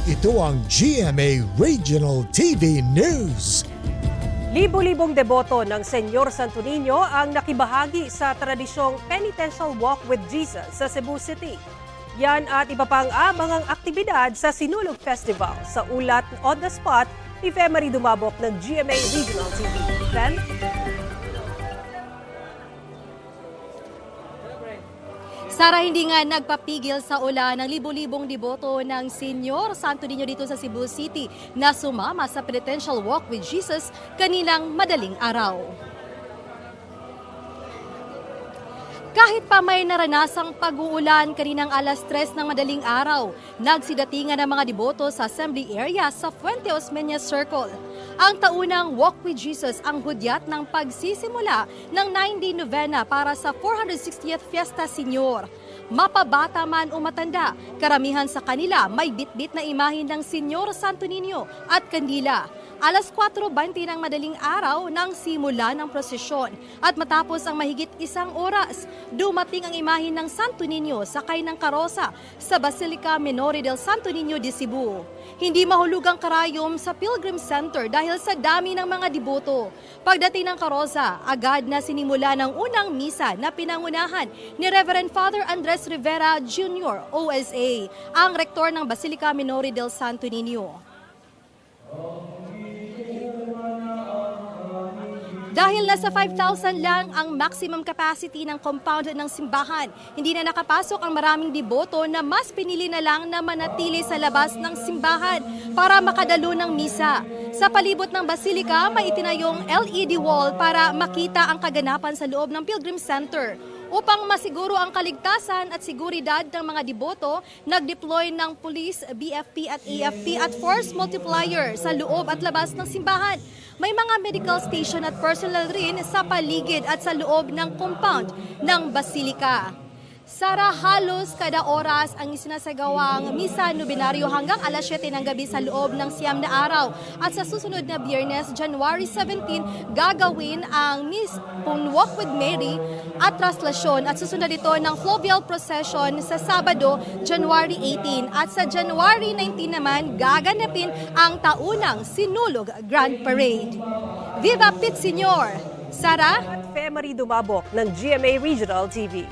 Ito ang GMA Regional TV News. Libo-libong deboto ng Senyor Santo Niño ang nakibahagi sa tradisyong Penitential Walk with Jesus sa Cebu City. Yan at iba pang abangang aktibidad sa Sinulog Festival sa ulat on the spot ni Femari Dumabok ng GMA Regional TV. Then, Sara, hindi nga nagpapigil sa ulan ng libo-libong deboto ng Senyor Santo Niño dito sa Cebu City na sumama sa Penitential Walk with Jesus kaninang madaling araw. Kahit pa may naranasang pag-uulan kaninang alas 3 ng madaling araw, nagsidatingan ng mga deboto sa assembly area sa Fuente Osmeña Circle. Ang taunang Walk with Jesus ang hudyat ng pagsisimula ng 9-day novena para sa 460th Fiesta Senior. Mapabata man o matanda, karamihan sa kanila may bitbit na imahin ng Senyor Santo Niño at kandila. Alas 4:20 ng madaling araw nang simula ng prosesyon at matapos ang mahigit isang oras, dumating ang imahin ng Santo Niño sakay ng karosa sa Basilica Minore del Santo Niño de Cebu. Hindi mahulog ang karayom sa Pilgrim Center dahil sa dami ng mga deboto. Pagdating ng karosa, agad na sinimula ng unang misa na pinangunahan ni Reverend Father Andres Rivera Jr., OSA, ang rektor ng Basilica Minore del Santo Niño. Dahil nasa 5,000 lang ang maximum capacity ng compound ng simbahan, hindi na nakapasok ang maraming deboto na mas pinili na lang na manatili sa labas ng simbahan para makadalo ng misa. Sa palibot ng basilika, may itinayong LED wall para makita ang kaganapan sa loob ng Pilgrim Center. Upang masiguro ang kaligtasan at seguridad ng mga deboto, nag-deploy ng police, BFP at AFP at force multiplier sa loob at labas ng simbahan. May mga medical station at personnel rin sa paligid at sa loob ng compound ng basilika. Sara, halos kada oras ang isinasagawang misa nobinaryo hanggang alas 7 ng gabi sa loob ng 9 na araw. At sa susunod na Biyernes, January 17, gagawin ang Walk with Mary at traslasyon at susunod ito ng Fluvial Procession sa Sabado, January 18. At sa January 19 naman, gaganapin ang taunang Sinulog Grand Parade. Viva Pit Senyor! Sara? Femari Dumabok ng GMA Regional TV.